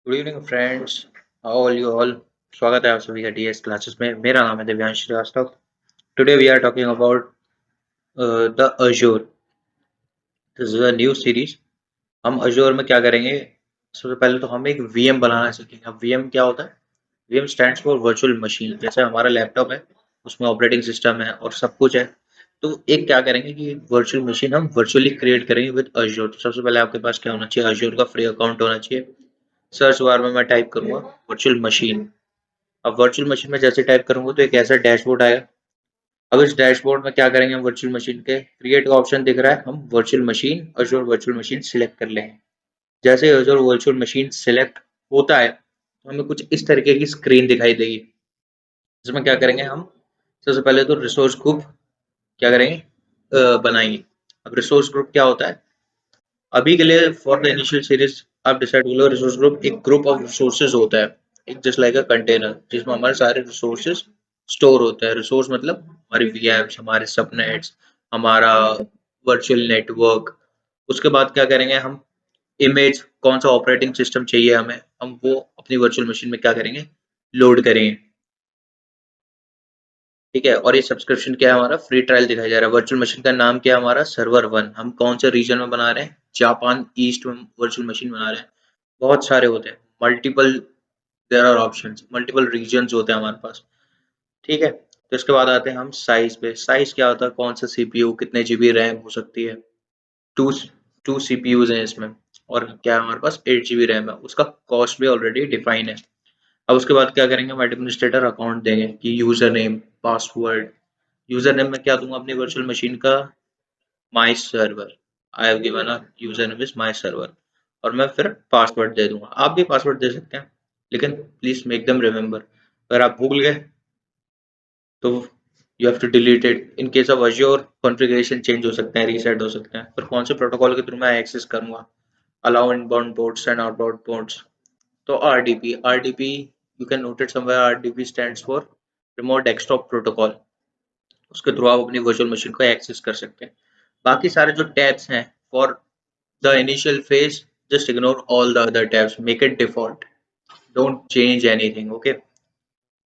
Good evening friends, how are you all. स्वागत है आप सभी का डीएस क्लासेस में। मेरा नाम है Divyansh Srivastava. Today we are talking about the Azure. This is a new series. हम अजूर में क्या करेंगे, सबसे पहले तो हम एक वीएम बनाना सीखेंगे। अब वीएम क्या होता है? VM stands for virtual machine. जैसे हमारा लैपटॉप है, उसमें ऑपरेटिंग सिस्टम है और सब कुछ है। तो एक क्या करेंगे कि वर्चुअल मशीन हम वर्चुअली क्रिएट करेंगे विद अजूर। तो सबसे पहले आपके पास क्या होना चाहिए? अजूर का फ्री अकाउंट होना चाहिए। सर्च बार में मैं टाइप करूंगा वर्चुअल मशीन। अब वर्चुअल मशीन में जैसे टाइप करूंगा तो एक ऐसा डैशबोर्ड आएगा। अब इस डैशबोर्ड में क्या करेंगे? हम वर्चुअल मशीन के क्रिएट का ऑप्शन दिख रहा है, हम virtual machine Azzur virtual machine select कर लेंगे। जैसे अजूर वर्चुअल मशीन सिलेक्ट होता है तो हमें कुछ इस तरीके की स्क्रीन दिखाई देगी। इसमें क्या करेंगे हम? सबसे पहले तो रिसोर्स ग्रुप क्या करेंगे, बनाएंगे। अब रिसोर्स ग्रुप क्या होता है? अभी के लिए फॉर द इनिशियल सीरीज आप डिसाइड कर लो। रिसोर्स ग्रुप एक ग्रुप ऑफ रिसोर्सेज होता है, एक जस्ट लाइक अ कंटेनर जिसमें हमारे सारे रिसोर्सेज स्टोर होते हैं। रिसोर्स मतलब हमारी वीएम्स, हमारे सबनेट्स, हमारा वर्चुअल नेटवर्क। उसके बाद क्या करेंगे हम? इमेज, कौन सा ऑपरेटिंग सिस्टम चाहिए हमें, हम वो अपनी वर्चुअल मशीन में क्या करेंगे, लोड करेंगे। ठीक है। और ये सब्सक्रिप्शन क्या है? हमारा फ्री ट्रायल दिखाया जा रहा है। वर्चुअल मशीन का नाम क्या है? हमारा सर्वर वन। हम कौन से रीजन में बना रहे हैं? जापान ईस्ट में वर्चुअल मशीन बना रहे हैं। बहुत सारे होते हैं, multiple, there are options, multiple regions होते हैं हमारे पास। ठीक है। तो इसके बाद आते हैं हम साइज पे। साइज क्या होता है? कौन सा सीपीयू, कितने जीबी रैम हो सकती है। टू टू सीपीयूज हैं इसमें। और क्या है हमारे पास? 8 जीबी रैम है। उसका कॉस्ट भी ऑलरेडी डिफाइन है। अब उसके बाद क्या करेंगे? हम एडमिनिस्ट्रेटर अकाउंट देंगे कि यूजर नेम, पासवर्ड। यूजर नेम में क्या दूंगा अपनी वर्चुअल मशीन का? My server. I have given a user name is my server. और मैं फिर पासवर्ड दे दूंगा। आप भी पासवर्ड दे सकते हैं, लेकिन प्लीज मेक देम रिमेंबर। अगर आप भूल गए तो you have to delete it. In case of Azure configuration change हो सकते हैं, रीसेट हो सकते हैं। फिर कौन से प्रोटोकॉल के थ्रू मैं एक्सेस करूंगा? Allow inbound ports and outbound ports. तो RDP, RDP you can note it somewhere. RDP stands for remote desktop protocol. उसके थ्रू आप अपनी वर्चुअल मशीन को एक्सेस कर सकते हैं। बाकी सारे जो टैब्स हैं for the initial phase, just ignore all the other tabs, make it default, don't change anything, okay?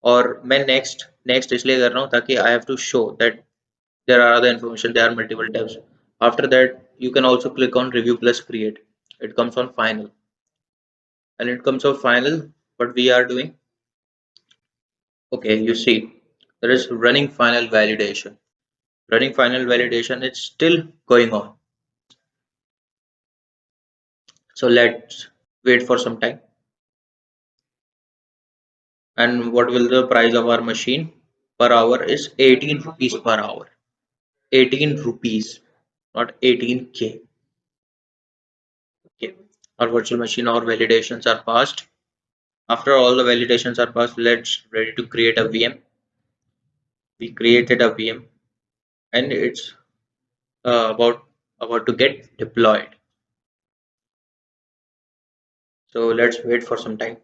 और मैं नेक्स्ट इसलिए कर रहा हूँ ताकि I have to show that there are other information, there are multiple tabs. After that you can also click on review plus create. It comes on final, and it comes on final. What we are doing, okay, you see there is running final validation. Running final validation is still going on. So let's wait for some time. And what will the price of our machine per hour is? 18 rupees per hour. 18 rupees, not 18K. Okay. Our virtual machine, our validations are passed. After all the validations are passed, let's ready to create a VM. We created a VM, and it's about to get deployed. So let's wait for some time.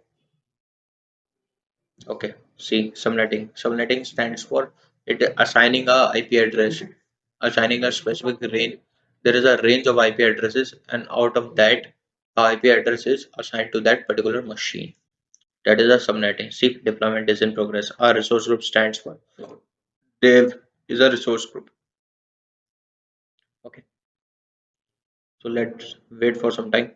Okay, see, subnetting. Subnetting stands for it assigning a IP address, assigning a specific range. There is a range of IP addresses, and out of that, a IP address is assigned to that particular machine. That is a subnetting. See, deployment is in progress. Our resource group stands for dev is a resource group. Okay, so let's wait for some time.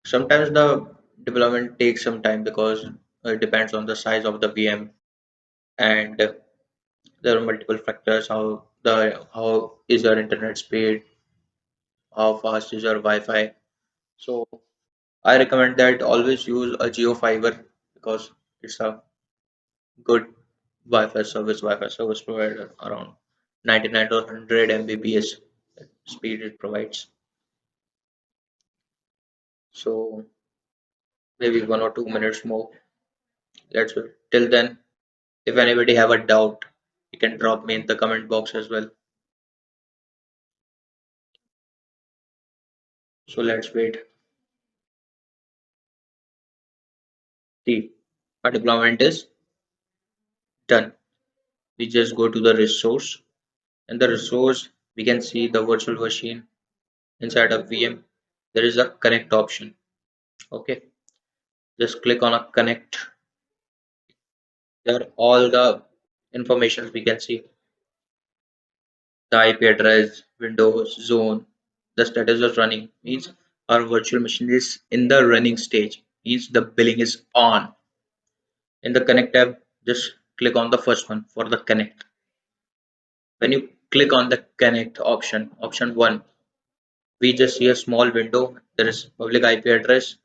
Sometimes the deployment takes some time because it depends on the size of the VM, and there are multiple factors. How is your internet speed? How fast is your Wi-Fi? So I recommend that always use a Geo Fiber because it's a good Wi-Fi service provider around 99 or 100 Mbps speed it provides. So maybe 1 or 2 minutes more. Let's wait. Till then, if anybody have a doubt, you can drop me in the comment box as well. So let's wait. See, our deployment is done. We just go to the resource, and the resource we can see the virtual machine. inside a VM, there is a connect option. Okay, just click on a connect. There are all the information we can see: the IP address, Windows, zone, the status of running. Means our virtual machine is in the running stage. Means the billing is on. In the connect tab, just click on the first one for the connect. When you click on the connect option, option 1, we just see a small window. There is public IP address,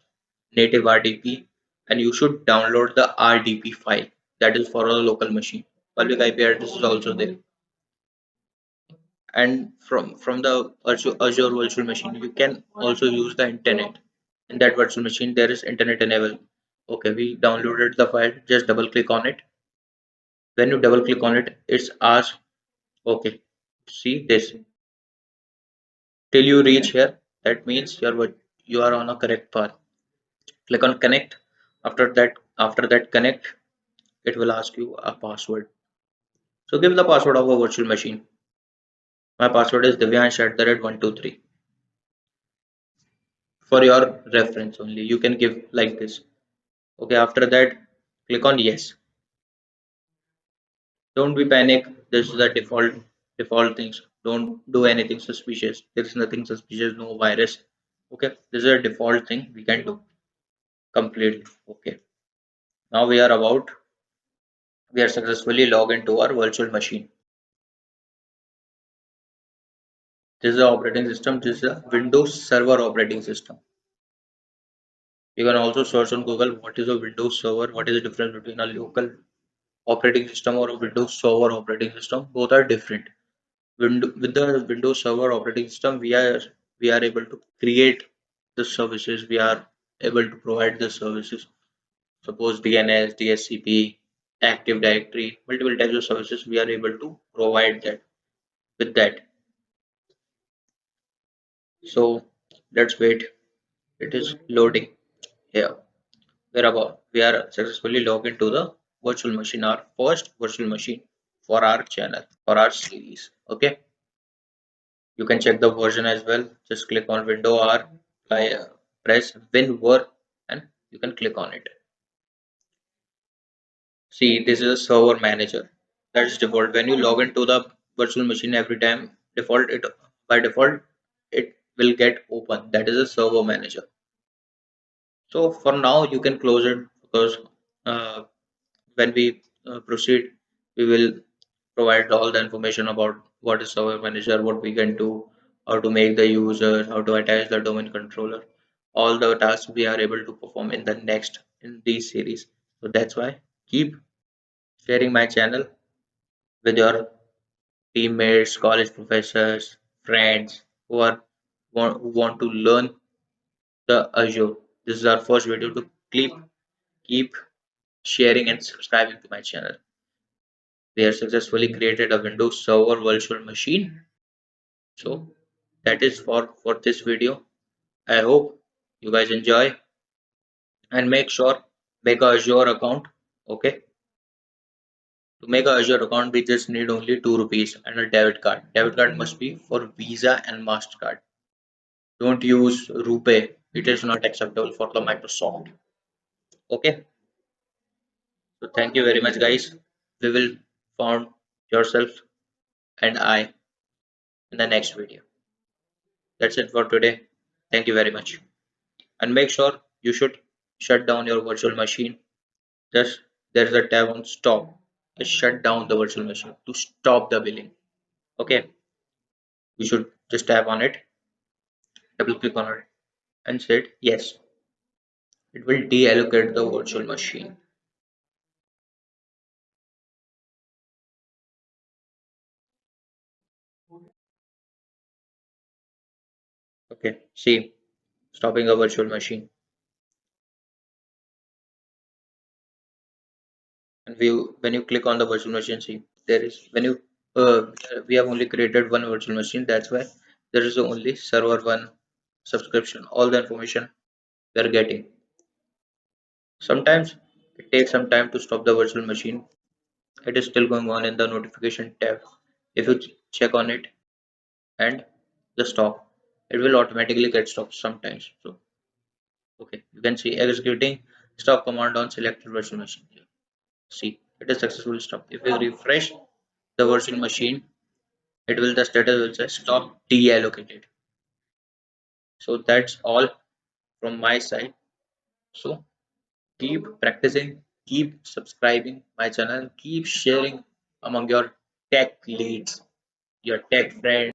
native RDP, and you should download the RDP file. That is for a local machine. Public IP address is also there. And from the Azure virtual machine, you can also use the internet. In that virtual machine, there is internet enabled. Okay, we downloaded the file. Just double click on it. When you double click on it, it's asked, okay, see this till you reach here. That means you are on a correct path. Click on connect. After that connect, it will ask you a password. So give the password of a virtual machine. My password is divyansh@123. For your reference only, you can give like this. Okay, after that, click on yes. Don't be panic. This is the default things. Don't do anything suspicious. There is nothing suspicious, no virus. Okay, this is a default thing we can do completely. Okay, now we are successfully logged into our virtual machine. This is the operating system. This is a Windows Server operating system. You can also search on Google what is a Windows Server, what is the difference between a local operating system or a Windows Server operating system. Both are different. With the Windows Server operating system, we are able to create the services. We are able to provide the services. Suppose DNS, DSCP, Active Directory, multiple types of services. We are able to provide that with that. So let's wait. It is loading here. We are successfully logged into the virtual machine, our first virtual machine for our channel, for our series. Okay, you can check the version as well. Just click on window R, press WinVer, and you can click on it. See, this is a server manager. That is default. When you log into the virtual machine every time, by default it will get open. That is a server manager. So for now you can close it because uh, when we proceed, we will provide all the information about what is server manager, what we can do, how to make the user, how to attach the domain controller, all the tasks we are able to perform in the next in this series. So that's why keep sharing my channel with your teammates, college professors, friends who want to learn the Azure. This is our first video to keep sharing and subscribing to my channel. We have successfully created a Windows Server virtual machine. So that is for this video. I hope you guys enjoy and make sure make a Azure account. Okay. To make a Azure account, we just need only 2 rupees and a debit card. Debit card must be for Visa and MasterCard. Don't use RuPay. It is not acceptable for the Microsoft. Okay. So thank you very much, guys. We will found yourself and I in the next video. That's it for today. Thank you very much. And make sure you should shut down your virtual machine. Just there's a tab on stop. Just shut down the virtual machine to stop the billing. Okay, you should just tap on it, double click on it, and say yes. It will deallocate the virtual machine. Okay, see, stopping a virtual machine. And when you click on the virtual machine, see there is when you we have only created one virtual machine. That's why there is only server one subscription. All the information we are getting. Sometimes it takes some time to stop the virtual machine. It is still going on in the notification tab. If you check on it and just stop, it will automatically get stopped sometimes. So okay, you can see executing stop command on selected virtual machine. See, it is successfully stopped. If you refresh the virtual machine, it will the status will say stop deallocated. So that's all from my side. So keep practicing, keep subscribing my channel, keep sharing among your tech leads, your tech friends.